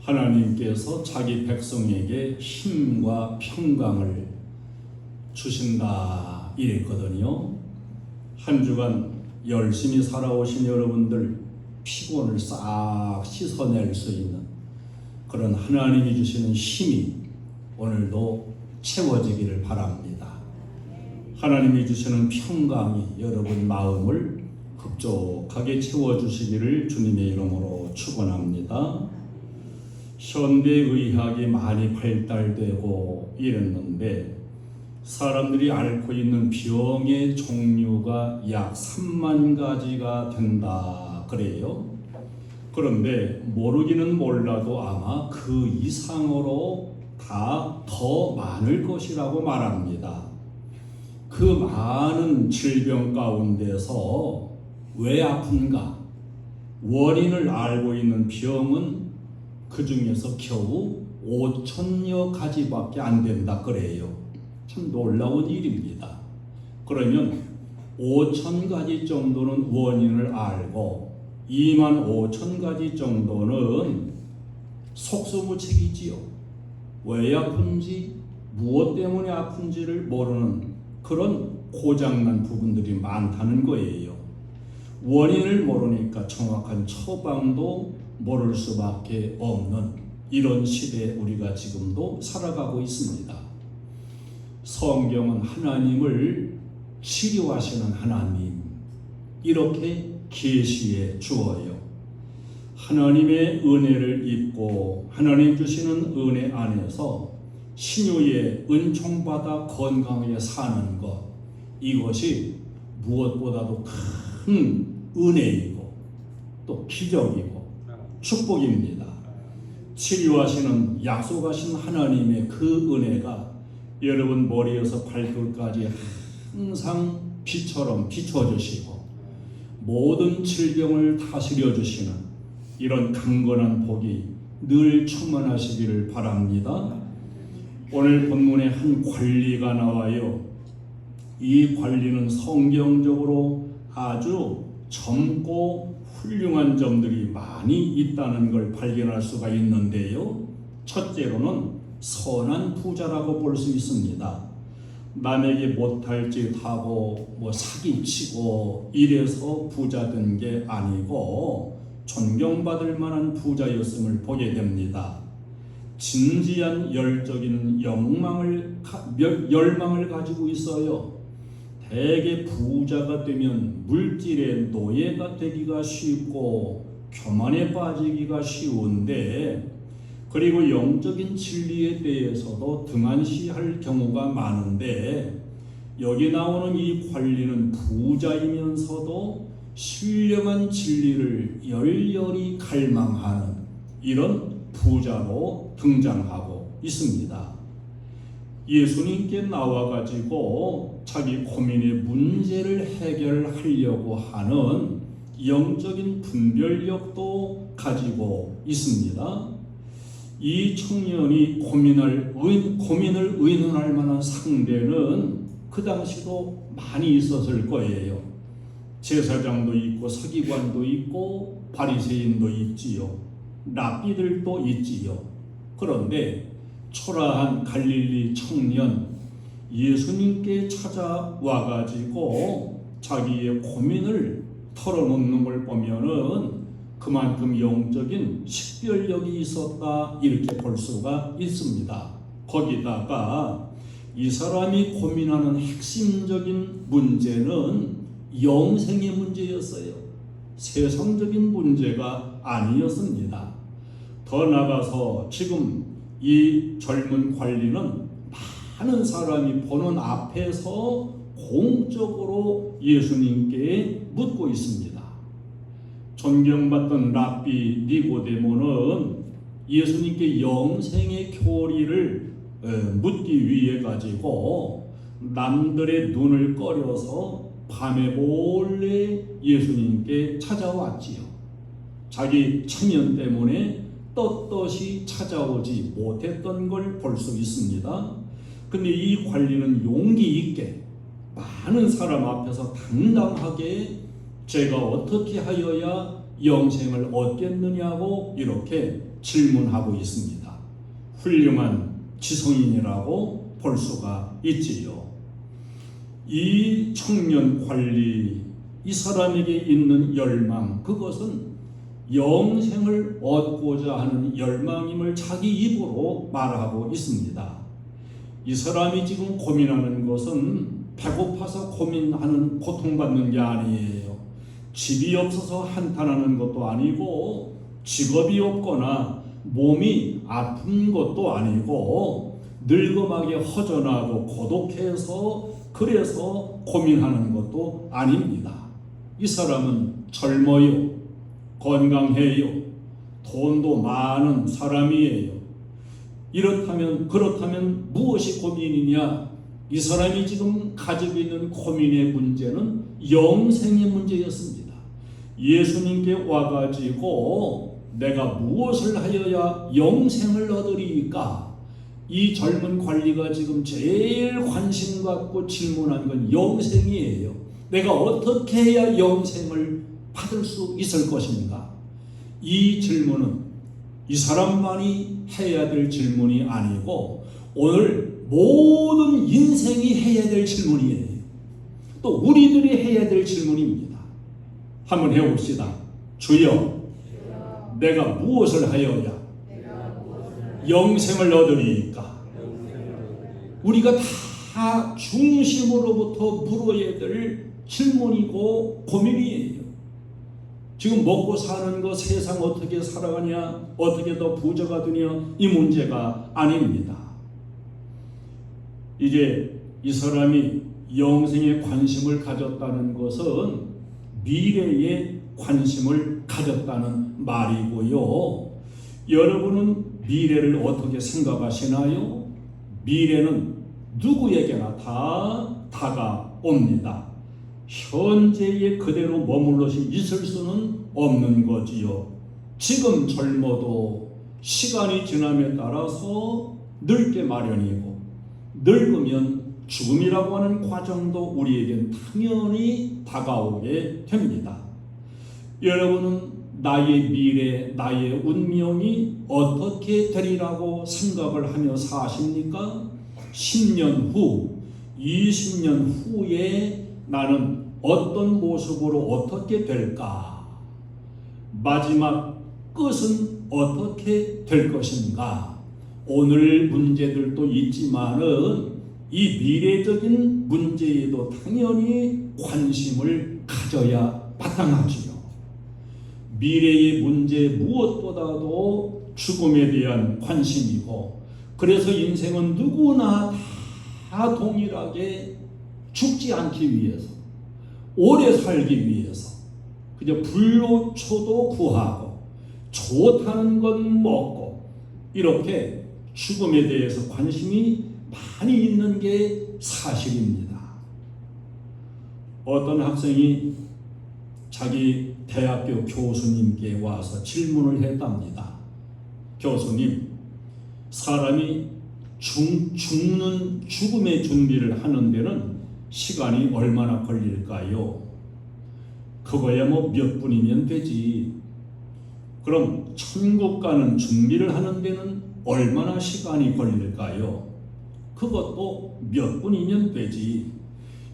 하나님께서 자기 백성에게 힘과 평강을 주신다 이랬거든요. 한 주간 열심히 살아오신 여러분들 피곤을 싹 씻어낼 수 있는 그런 하나님이 주시는 힘이 오늘도 채워지기를 바랍니다. 하나님이 주시는 평강이 여러분 마음을 흡족하게 채워주시기를 주님의 이름으로 축원합니다. 현대의학이 많이 발달되고 이랬는데 사람들이 앓고 있는 병의 종류가 약 3만 가지가 된다 그래요. 그런데 모르기는 몰라도 아마 그 이상으로 다 더 많을 것이라고 말합니다. 그 많은 질병 가운데서 왜 아픈가? 원인을 알고 있는 병은 그 중에서 겨우 5천여 가지밖에 안 된다 그래요. 참 놀라운 일입니다. 그러면 5천 가지 정도는 원인을 알고 2만 5천 가지 정도는 속수무책이지요. 왜 아픈지, 무엇 때문에 아픈지를 모르는 그런 고장난 부분들이 많다는 거예요. 원인을 모르니까 정확한 처방도 모를 수밖에 없는 이런 시대에 우리가 지금도 살아가고 있습니다. 성경은 하나님을 치료하시는 하나님 이렇게 계시해 주어요. 하나님의 은혜를 입고 하나님 주시는 은혜 안에서 신유의 은총받아 건강하게 사는 것, 이것이 무엇보다도 큰 은혜이고 또 기적이고 축복입니다. 치료하시는 약속하신 하나님의 그 은혜가 여러분 머리에서 발끝까지 항상 빛처럼 비춰주시고 모든 질병을 다스려 주시는 이런 강건한 복이 늘 충만하시기를 바랍니다. 오늘 본문에 한 관리가 나와요. 이 관리는 성경적으로 아주 젊고 훌륭한 점들이 많이 있다는 걸 발견할 수가 있는데요. 첫째로는 선한 부자라고 볼 수 있습니다. 남에게 못할 짓 하고 사기치고 이래서 부자 된 게 아니고 존경받을 만한 부자였음을 보게 됩니다. 진지한 열적인 열망을 가지고 있어요. 대개 부자가 되면 물질의 노예가 되기가 쉽고 교만에 빠지기가 쉬운데, 그리고 영적인 진리에 대해서도 등한시할 경우가 많은데, 여기 나오는 이 관리는 부자이면서도 신령한 진리를 열렬히 갈망하는 이런 부자로 등장하고 있습니다. 예수님께 나와가지고 자기 고민의 문제를 해결하려고 하는 영적인 분별력도 가지고 있습니다. 이 청년이 고민을 의논할 만한 상대는 그 당시도 많이 있었을 거예요. 제사장도 있고 서기관도 있고 바리새인도 있지요. 랍비들도 있지요. 그런데 초라한 갈릴리 청년 예수님께 찾아와 가지고 자기의 고민을 털어놓는 걸 보면은 그만큼 영적인 식별력이 있었다 이렇게 볼 수가 있습니다. 거기다가 이 사람이 고민하는 핵심적인 문제는 영생의 문제였어요. 세상적인 문제가 아니었습니다. 더 나아가서 지금 이 젊은 관리는 많은 사람이 보는 앞에서 공적으로 예수님께 묻고 있습니다. 존경받던 랍비 니고데모는 예수님께 영생의 교리를 묻기 위해 가지고 남들의 눈을 꺼려서 밤에 몰래 예수님께 찾아왔지요. 자기 체면 때문에 떳떳이 찾아오지 못했던 걸 볼 수 있습니다. 근데 이 관리는 용기 있게 많은 사람 앞에서 당당하게 제가 어떻게 하여야 영생을 얻겠느냐고 이렇게 질문하고 있습니다. 훌륭한 지성인이라고 볼 수가 있지요. 이 청년 관리, 이 사람에게 있는 열망, 그것은 영생을 얻고자 하는 열망임을 자기 입으로 말하고 있습니다. 이 사람이 지금 고민하는 것은 배고파서 고민하는, 고통받는 게 아니에요. 집이 없어서 한탄하는 것도 아니고 직업이 없거나 몸이 아픈 것도 아니고 늙음하게 허전하고 고독해서 그래서 고민하는 것도 아닙니다. 이 사람은 젊어요. 건강해요. 돈도 많은 사람이에요. 그렇다면 무엇이 고민이냐? 이 사람이 지금 가지고 있는 고민의 문제는 영생의 문제였습니다. 예수님께 와가지고 내가 무엇을 하여야 영생을 얻으리까? 이 젊은 관리가 지금 제일 관심 갖고 질문한 건 영생이에요. 내가 어떻게 해야 영생을 받을 수 있을 것인가? 이 질문은 이 사람만이 해야 될 질문이 아니고 오늘 모든 인생이 해야 될 질문이에요. 또 우리들이 해야 될 질문입니다. 한번 해봅시다. 주여, 내가 무엇을 하여야 영생을 얻으리까? 우리가 다 중심으로부터 물어야 될 질문이고 고민이에요. 지금 먹고 사는 거, 세상 어떻게 살아가냐, 어떻게 더 부자가 되냐, 이 문제가 아닙니다. 이게 이 사람이 영생에 관심을 가졌다는 것은 미래에 관심을 가졌다는 말이고요. 여러분은 미래를 어떻게 생각하시나요? 미래는 누구에게나 다 다가옵니다. 현재에 그대로 머물러 있을 수는 없는 거지요. 지금 젊어도 시간이 지남에 따라서 늙게 마련이고, 늙으면 죽음이라고 하는 과정도 우리에겐 당연히 다가오게 됩니다. 여러분은 나의 미래, 나의 운명이 어떻게 되리라고 생각을 하며 사십니까? 10년 후, 20년 후에 나는 어떤 모습으로 어떻게 될까? 마지막 끝은 어떻게 될 것인가? 오늘 문제들도 있지만은 이 미래적인 문제에도 당연히 관심을 가져야 마땅하지요. 미래의 문제 무엇보다도 죽음에 대한 관심이고, 그래서 인생은 누구나 다 동일하게 죽지 않기 위해서, 오래 살기 위해서 그저 불로초도 구하고 좋다는 건 먹고 이렇게 죽음에 대해서 관심이 많이 있는 게 사실입니다. 어떤 학생이 자기 대학교 교수님께 와서 질문을 했답니다. 교수님, 사람이 죽음의 준비를 하는 데는 시간이 얼마나 걸릴까요? 그거야 뭐 몇 분이면 되지. 그럼 천국 가는 준비를 하는 데는 얼마나 시간이 걸릴까요? 그것도 몇 분이면 되지.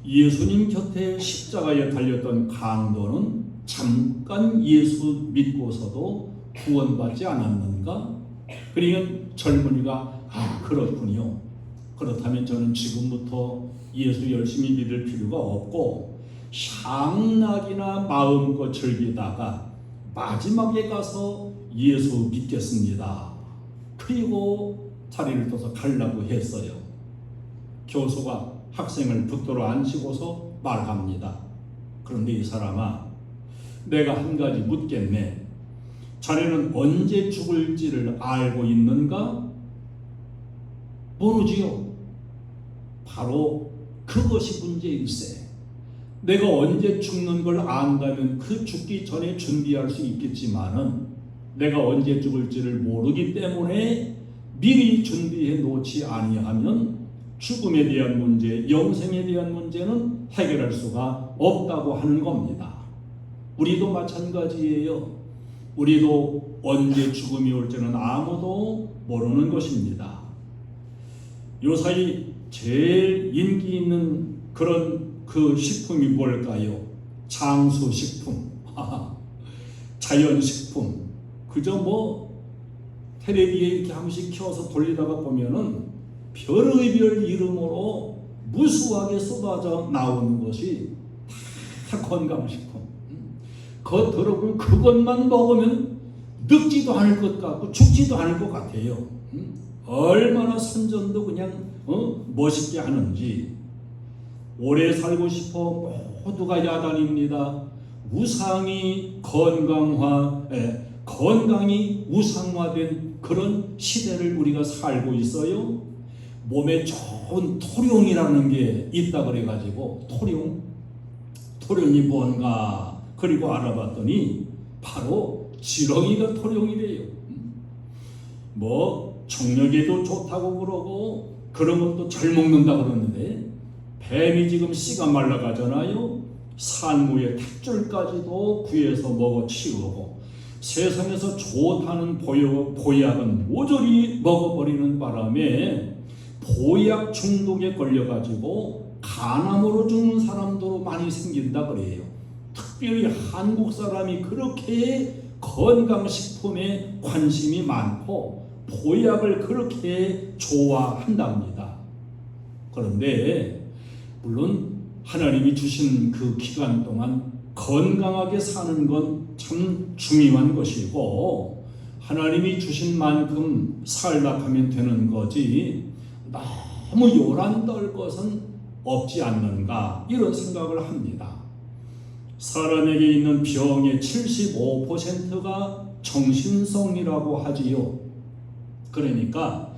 예수님 곁에 십자가에 달렸던 강도는 잠깐 예수 믿고서도 구원받지 않았는가? 그러니까 젊은이가 그렇군요. 그렇다면 저는 지금부터 예수 열심히 믿을 필요가 없고 향락이나 마음껏 즐기다가 마지막에 가서 예수 믿겠습니다. 그리고 자리를 떠서 가려고 했어요. 교수가 학생을 붙들어 앉히고서 말합니다. 그런데 이 사람아, 내가 한 가지 묻겠네. 자네는 언제 죽을지를 알고 있는가? 모르지요. 바로 그것이 문제일세. 내가 언제 죽는 걸 안다면 그 죽기 전에 준비할 수 있겠지만은 내가 언제 죽을지를 모르기 때문에 미리 준비해 놓지 아니하면 죽음에 대한 문제, 영생에 대한 문제는 해결할 수가 없다고 하는 겁니다. 우리도 마찬가지예요. 우리도 언제 죽음이 올지는 아무도 모르는 것입니다. 요사이 제일 인기 있는 그런 그 식품이 뭘까요? 장수식품, 자연식품. 그저 뭐 텔레비에 이렇게 한 번씩 켜서 돌리다가 보면은 별의별 이름으로 무수하게 쏟아져 나오는 것이 다 건강식품. 그거 들어보면 그것만 먹으면 늙지도 않을 것 같고 죽지도 않을 것 같아요. 얼마나 선전도 그냥 멋있게 하는지. 오래 살고 싶어 모두가 야단입니다. 우상이 건강이 우상화된 그런 시대를 우리가 살고 있어요. 몸에 좋은 토룡이라는 게 있다 그래가지고 토룡이 뭔가 그리고 알아봤더니 바로 지렁이가 토룡이래요. 뭐 청력에도 좋다고 그러고 그런 것도 잘 먹는다 그러는데 뱀이 지금 씨가 말라가잖아요. 산모의 탯줄까지도 구해서 먹어 치우고 세상에서 좋다는 보약은 모조리 먹어버리는 바람에 보약 중독에 걸려가지고 간암으로 죽는 사람도 많이 생긴다 그래요. 특별히 한국 사람이 그렇게 건강식품에 관심이 많고 보약을 그렇게 좋아한답니다. 그런데 물론 하나님이 주신 그 기간 동안 건강하게 사는 건 참 중요한 것이고 하나님이 주신 만큼 살다 하면 되는 거지 너무 요란 떨 것은 없지 않는가 이런 생각을 합니다. 사람에게 있는 병의 75%가 정신성이라고 하지요. 그러니까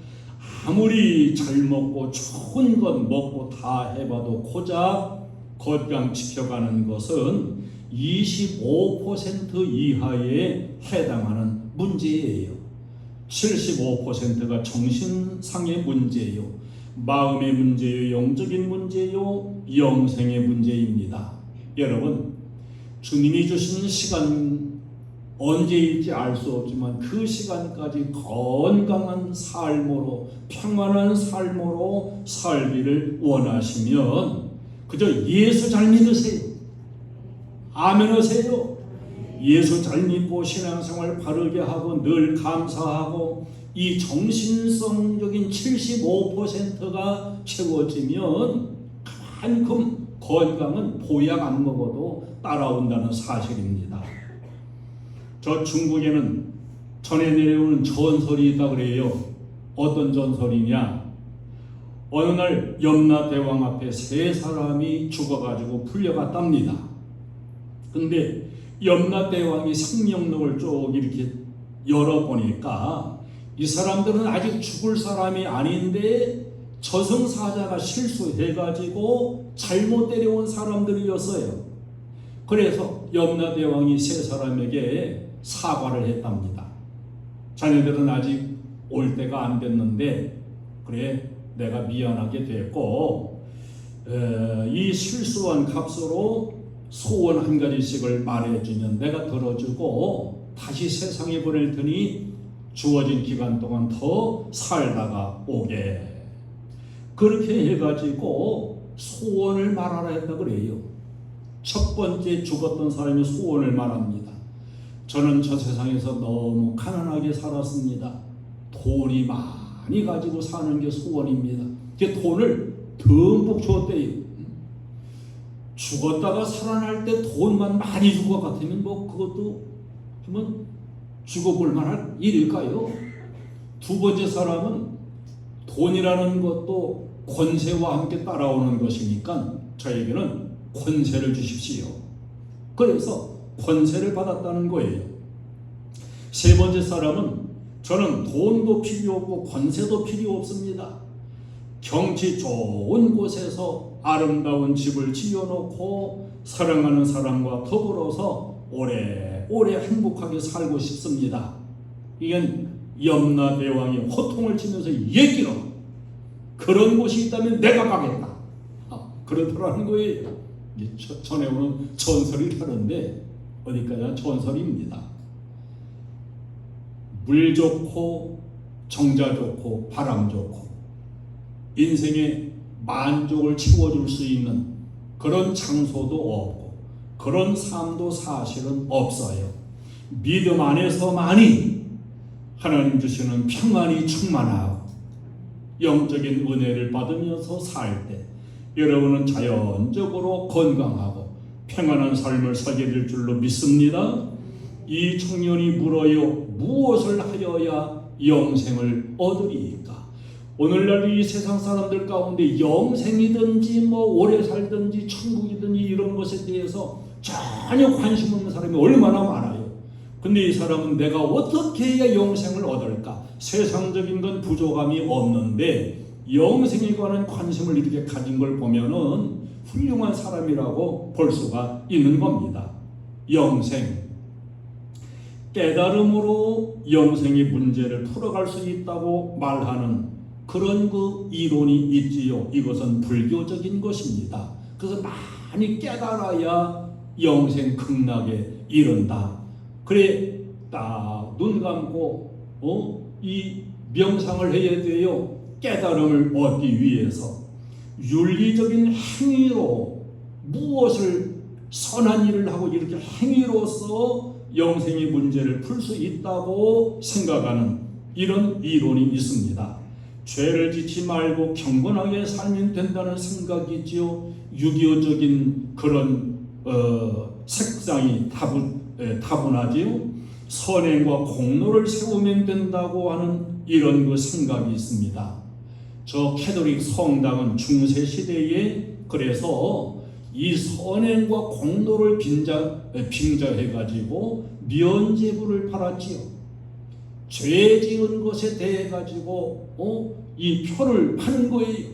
아무리 잘 먹고 좋은 것 먹고 다 해봐도 고작 건강 지켜가는 것은 25% 이하에 해당하는 문제예요. 75%가 정신상의 문제요, 마음의 문제요, 영적인 문제요, 영생의 문제입니다. 여러분, 주님이 주신 시간 언제일지 알 수 없지만 그 시간까지 건강한 삶으로 평안한 삶으로 살기를 원하시면 그저 예수 잘 믿으세요. 아멘 하세요. 예수 잘 믿고 신앙생활 바르게 하고 늘 감사하고 이 정신성적인 75%가 채워지면 그만큼 건강은 보약 안 먹어도 따라온다는 사실입니다. 저 중국에는 전해 내려오는 전설이 있다 그래요. 어떤 전설이냐? 어느 날 염라대왕 앞에 세 사람이 죽어가지고 풀려갔답니다. 근데 염라대왕이 생명록을 쭉 이렇게 열어보니까 이 사람들은 아직 죽을 사람이 아닌데 저승사자가 실수해가지고 잘못 데려온 사람들이었어요. 그래서 염라대왕이 세 사람에게 사과를 했답니다. 자네들은 아직 올 때가 안 됐는데 그래 내가 미안하게 됐고 이 실수한 값으로 소원 한 가지씩을 말해주면 내가 들어주고 다시 세상에 보낼 테니 주어진 기간 동안 더 살다가 오게. 그렇게 해가지고 소원을 말하라 했다 그래요. 첫 번째 죽었던 사람이 소원을 말합니다. 저는 저 세상에서 너무 가난하게 살았습니다. 돈이 많이 가지고 사는 게 소원입니다. 그 돈을 듬뿍 줬대요. 죽었다가 살아날 때 돈만 많이 준 것 같으면 뭐 그것도 한번 죽어볼 만한 일일까요? 두 번째 사람은 돈이라는 것도 권세와 함께 따라오는 것이니까 저에게는 권세를 주십시오. 그래서 권세를 받았다는 거예요. 세 번째 사람은 저는 돈도 필요 없고 권세도 필요 없습니다. 경치 좋은 곳에서 아름다운 집을 지어놓고 사랑하는 사람과 더불어서 오래오래 행복하게 살고 싶습니다. 이건 염라대왕이 호통을 치면서 얘기로 그런 곳이 있다면 내가 가겠다. 그러더라는 거예요. 전에 오는 전설이 다른데 어디까지나 전설입니다. 물 좋고 정자 좋고 바람 좋고 인생의 만족을 채워줄 수 있는 그런 장소도 없고 그런 삶도 사실은 없어요. 믿음 안에서만이 하나님 주시는 평안이 충만하고 영적인 은혜를 받으면서 살 때 여러분은 자연적으로 건강하고 평안한 삶을 살게 될 줄로 믿습니다. 이 청년이 물어요. 무엇을 하여야 영생을 얻으리이까? 오늘날 이 세상 사람들 가운데 영생이든지 뭐 오래 살든지 천국이든지 이런 것에 대해서 전혀 관심 없는 사람이 얼마나 많아요. 근데 이 사람은 내가 어떻게 해야 영생을 얻을까? 세상적인 건 부족함이 없는데 영생에 관한 관심을 이렇게 가진 걸 보면은 훌륭한 사람이라고 볼 수가 있는 겁니다. 영생. 깨달음으로 영생의 문제를 풀어갈 수 있다고 말하는 그런 그 이론이 있지요. 이것은 불교적인 것입니다. 그래서 많이 깨달아야 영생 극락에 이른다. 그래 딱 눈 감고 이 명상을 해야 돼요. 깨달음을 얻기 위해서 윤리적인 행위로 무엇을 선한 일을 하고 이렇게 행위로서 영생의 문제를 풀 수 있다고 생각하는 이런 이론이 있습니다. 죄를 짓지 말고 경건하게 살면 된다는 생각이 있지요. 유교적인 그런 색상이 다분하지요. 선행과 공로를 세우면 된다고 하는 이런 그 생각이 있습니다. 저 캐톨릭 성당은 중세 시대에 그래서 이 선행과 공로를 빙자해 가지고 면죄부를 팔았지요. 죄 지은 것에 대해 가지고 이 표를 파는 거예요.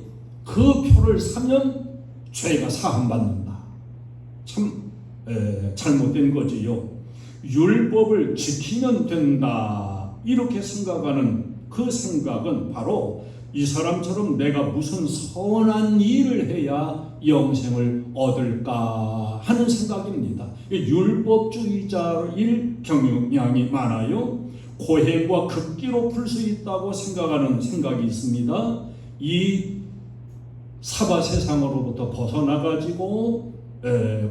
그 표를 사면 죄가 사함받는다. 참 잘못된 거지요. 율법을 지키면 된다 이렇게 생각하는 그 생각은 바로 이 사람처럼 내가 무슨 선한 일을 해야 영생을 얻을까 하는 생각입니다. 율법주의자일 경향이 많아요. 고행과 극기로 풀 수 있다고 생각하는 생각이 있습니다. 이 사바 세상으로부터 벗어나가지고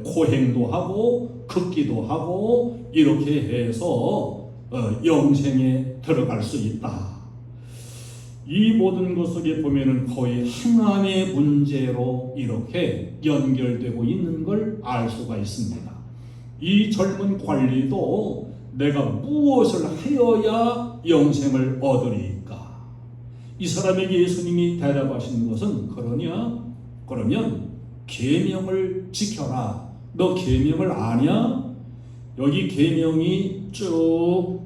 고행도 하고 극기도 하고 이렇게 해서 영생에 들어갈 수 있다. 이 모든 것 속에 보면은 거의 행함의 문제로 이렇게 연결되고 있는 걸 알 수가 있습니다. 이 젊은 관리도 내가 무엇을 하여야 영생을 얻으리까? 이 사람에게 예수님이 대답하신 것은 그러면 계명을 지켜라. 너 계명을 아냐? 여기 계명이 쭉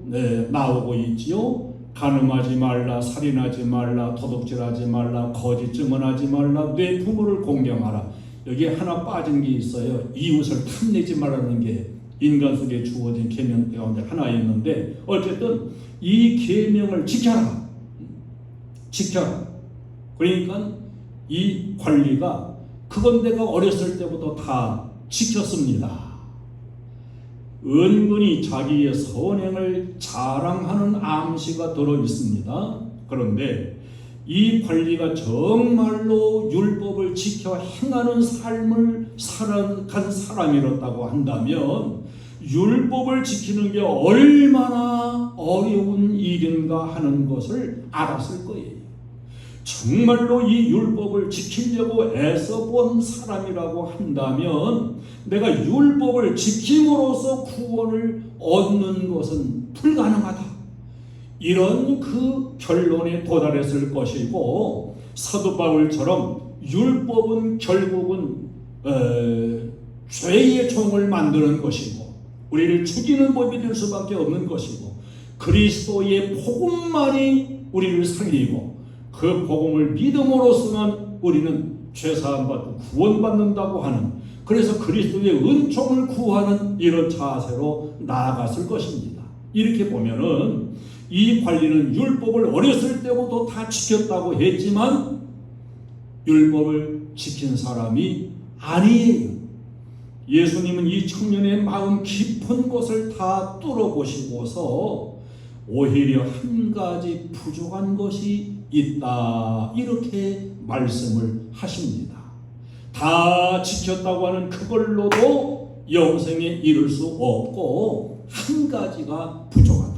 나오고 있지요. 간음하지 말라, 살인하지 말라, 도둑질하지 말라, 거짓 증언하지 말라, 내 부모를 공경하라. 여기 하나 빠진 게 있어요. 이웃을 탐내지 말라는 게 인간 속에 주어진 계명 가운데 하나 있는데 어쨌든 이 계명을 지켜라. 그러니까 이 관리가 그건 내가 어렸을 때부터 다 지켰습니다. 은근히 자기의 선행을 자랑하는 암시가 들어 있습니다. 그런데 이 관리가 정말로 율법을 지켜 행하는 삶을 살아간 사람이었다고 한다면 율법을 지키는 게 얼마나 어려운 일인가 하는 것을 알았을 거예요. 정말로 이 율법을 지키려고 애써 본 사람이라고 한다면 내가 율법을 지킴으로써 구원을 얻는 것은 불가능하다. 이런 그 결론에 도달했을 것이고 사도 바울처럼 율법은 결국은 죄의 종을 만드는 것이고 우리를 죽이는 법이 될 수밖에 없는 것이고 그리스도의 복음만이 우리를 살리고 그 복음을 믿음으로서는 우리는 죄사함 받고 구원받는다고 하는 그래서 그리스도의 은총을 구하는 이런 자세로 나아갔을 것입니다. 이렇게 보면은 이 관리는 율법을 어렸을 때부터 다 지켰다고 했지만 율법을 지킨 사람이 아니에요. 예수님은 이 청년의 마음 깊은 곳을 다 뚫어보시고서 오히려 한 가지 부족한 것이 있다, 이렇게 말씀을 하십니다. 다 지켰다고 하는 그걸로도 영생에 이를 수 없고 한 가지가 부족하다.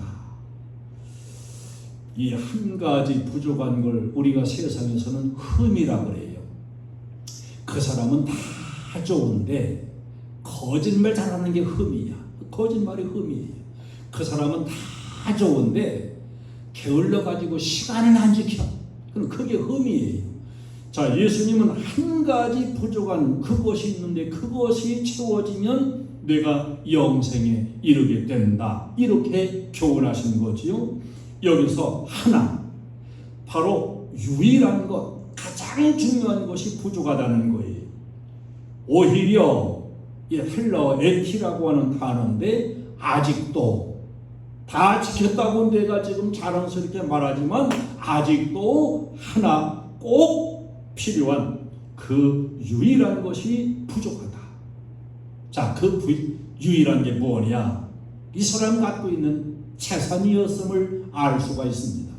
이 한 가지 부족한 걸 우리가 세상에서는 흠이라 그래요. 그 사람은 다 좋은데 거짓말 잘하는 게 흠이야. 거짓말이 흠이에요. 그 사람은 다 좋은데 게을러 가지고 시간을 안 지켜. 그럼 그게 흠이에요. 자, 예수님은 한 가지 부족한 그것이 있는데 그것이 채워지면 내가 영생에 이르게 된다, 이렇게 교훈하신 거지요. 여기서 하나, 바로 유일한 것, 가장 중요한 것이 부족하다는 거예요. 오히려 이 헬라어 에티라고 하는 단어인데 아직도 다 지켰다고 내가 지금 자랑스럽게 말하지만 아직도 하나 꼭 필요한 그 유일한 것이 부족하다. 자, 그 유일한 게 뭐냐? 이 사람 갖고 있는 재산이었음을 알 수가 있습니다.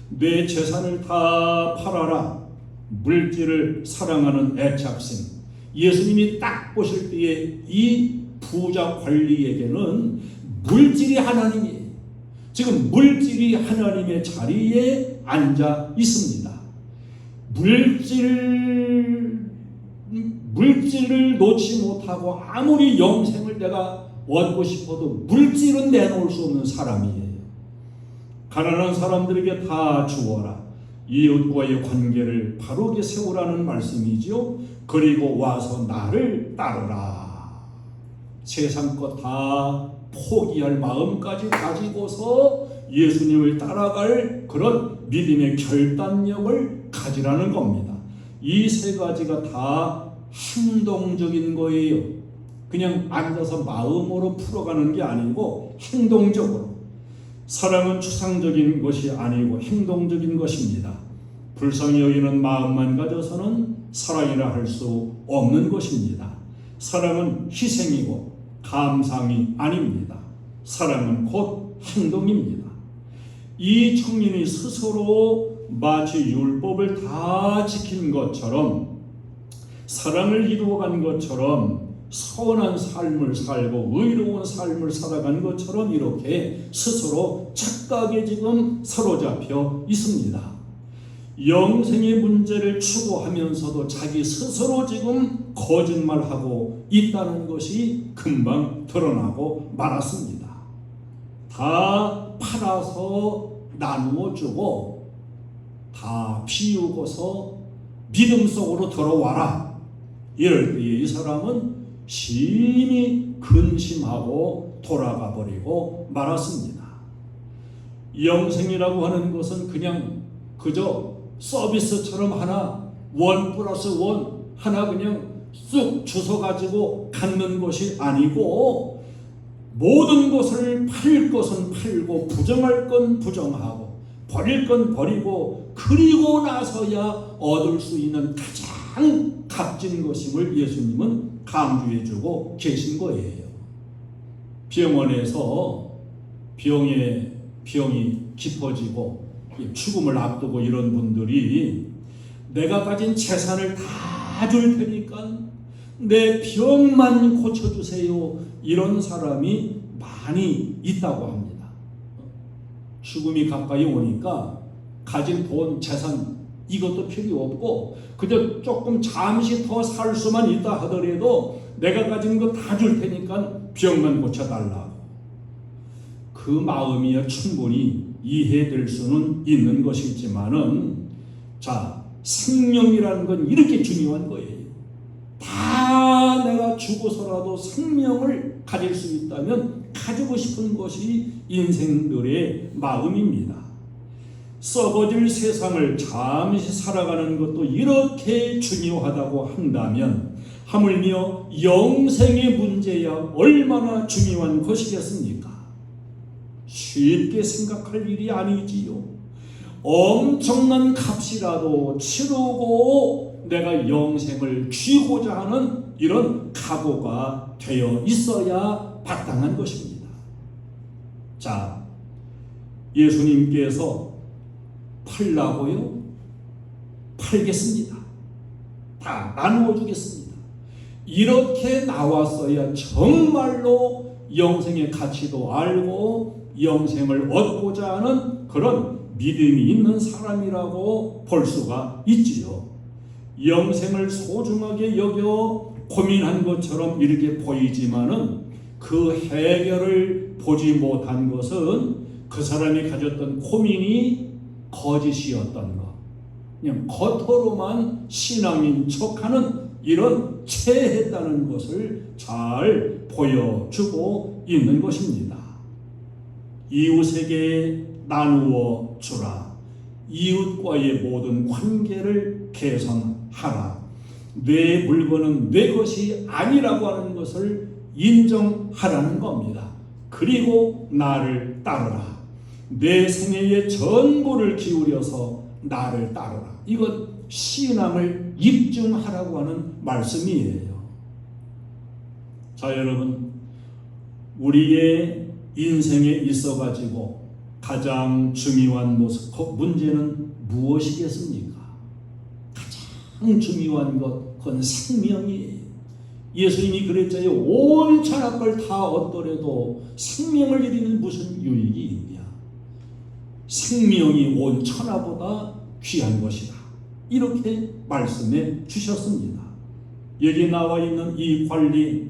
내 재산을 다 팔아라. 물질을 사랑하는 애착심. 예수님이 딱 보실 때에 이 부자 관리에게는 물질이 하나님이에요. 지금 물질이 하나님의 자리에 앉아 있습니다. 물질을 놓지 못하고 아무리 영생을 내가 얻고 싶어도 물질은 내놓을 수 없는 사람이에요. 가난한 사람들에게 다 주어라. 이웃과의 관계를 바르게 세우라는 말씀이죠. 그리고 와서 나를 따르라. 세상 것 다 포기할 마음까지 가지고서 예수님을 따라갈 그런 믿음의 결단력을 가지라는 겁니다. 이 세 가지가 다 행동적인 거예요. 그냥 앉아서 마음으로 풀어가는 게 아니고 행동적으로. 사랑은 추상적인 것이 아니고 행동적인 것입니다. 불쌍히 여기는 마음만 가져서는 사랑이라 할 수 없는 것입니다. 사랑은 희생이고 감상이 아닙니다. 사랑은 곧 행동입니다. 이 청년이 스스로 마치 율법을 다 지킨 것처럼, 사랑을 이루어간 것처럼, 선한 삶을 살고 의로운 삶을 살아간 것처럼 이렇게 스스로 착각에 지금 사로잡혀 있습니다. 영생의 문제를 추구하면서도 자기 스스로 지금 거짓말하고 있다는 것이 금방 드러나고 말았습니다. 다 팔아서 나누어 주고 다 비우고서 믿음 속으로 들어와라. 이럴 때에 이 사람은 심히 근심하고 돌아가 버리고 말았습니다. 영생이라고 하는 것은 그저 서비스처럼 하나 원 플러스 원 하나 그냥 쑥 주워가지고 갖는 것이 아니고 모든 것을 팔 것은 팔고 부정할 건 부정하고 버릴 건 버리고 그리고 나서야 얻을 수 있는 가장 값진 것임을 예수님은 강조해주고 계신 거예요. 병원에서 병이 깊어지고 죽음을 앞두고 이런 분들이 내가 가진 재산을 다 줄 테니까 내 병만 고쳐주세요, 이런 사람이 많이 있다고 합니다. 죽음이 가까이 오니까 가진 돈, 재산 이것도 필요 없고 그저 조금 잠시 더 살 수만 있다 하더라도 내가 가진 거 다 줄 테니까 병만 고쳐달라고. 그 마음이야 충분히 이해될 수는 있는 것이지만은, 자, 생명이라는 건 이렇게 중요한 거예요. 다 내가 죽어서라도 생명을 가질 수 있다면 가지고 싶은 것이 인생들의 마음입니다. 썩어질 세상을 잠시 살아가는 것도 이렇게 중요하다고 한다면 하물며 영생의 문제야 얼마나 중요한 것이겠습니까? 쉽게 생각할 일이 아니지요. 엄청난 값이라도 치르고 내가 영생을 쥐고자 하는 이런 각오가 되어 있어야 마땅한 것입니다. 자, 예수님께서 팔라고요? 팔겠습니다. 다 나누어 주겠습니다. 이렇게 나왔어야 정말로 영생의 가치도 알고 영생을 얻고자 하는 그런 믿음이 있는 사람이라고 볼 수가 있지요. 영생을 소중하게 여겨 고민한 것처럼 이렇게 보이지만은 그 해결을 보지 못한 것은 그 사람이 가졌던 고민이 거짓이었던 것, 그냥 겉으로만 신앙인 척하는 이런 체했다는 것을 잘 보여주고 있는 것입니다. 이웃에게 나누어 주라. 이웃과의 모든 관계를 개선하라. 내 물건은 내 것이 아니라고 하는 것을 인정하라는 겁니다. 그리고 나를 따르라. 내 생애의 전부를 기울여서 나를 따르라. 이것 신앙을 입증하라고 하는 말씀이에요. 자, 여러분, 우리의 인생에 있어가지고 가장 중요한 문제는 무엇이겠습니까? 가장 중요한 것, 그건 생명이에요. 예수님이 그랬잖아요. 온 천하걸 다 얻더라도 생명을 잃으면 무슨 유익이 있냐? 생명이 온 천하보다 귀한 것이다. 이렇게 말씀해 주셨습니다. 여기 나와 있는 이 관리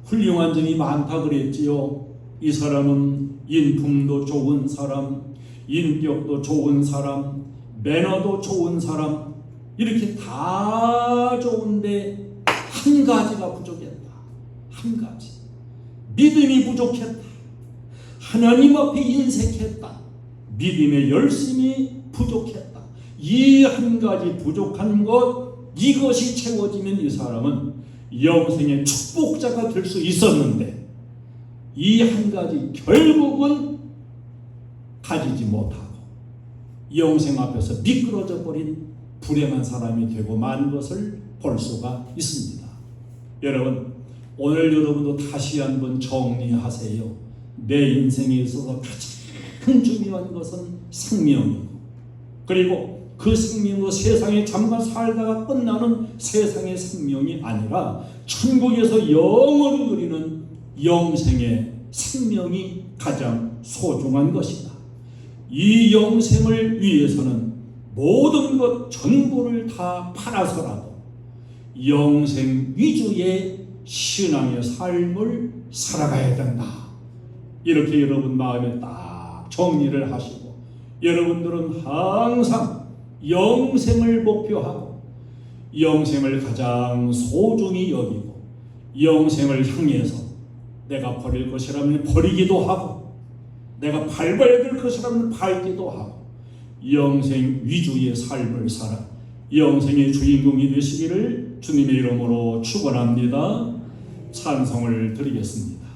훌륭한 점이 많다 그랬지요. 이 사람은 인품도 좋은 사람, 인격도 좋은 사람, 매너도 좋은 사람, 이렇게 다 좋은데 한 가지가 부족했다. 한 가지. 믿음이 부족했다. 하나님 앞에 인색했다. 믿음의 열심이 부족했다. 이 한 가지 부족한 것, 이것이 채워지면 이 사람은 영생의 축복자가 될 수 있었는데 이 한 가지 결국은 가지지 못하고 영생 앞에서 미끄러져 버린 불행한 사람이 되고 만 것을 볼 수가 있습니다. 여러분, 오늘 여러분도 다시 한번 정리하세요. 내 인생에 있어서 가장 중요한 것은 생명이고, 그리고 그 생명으로 세상에 잠깐 살다가 끝나는 세상의 생명이 아니라 천국에서 영원히 누리는 영생의 생명이 가장 소중한 것이다. 이 영생을 위해서는 모든 것 전부를 다 팔아서라도 영생 위주의 신앙의 삶을 살아가야 된다. 이렇게 여러분 마음에 딱 정리를 하시고, 여러분들은 항상 영생을 목표하고 영생을 가장 소중히 여기고 영생을 향해서 내가 버릴 것이라면 버리기도 하고 내가 밟아야 될 것이라면 밟기도 하고 영생 위주의 삶을 살아 영생의 주인공이 되시기를 주님의 이름으로 축원합니다. 찬송을 드리겠습니다.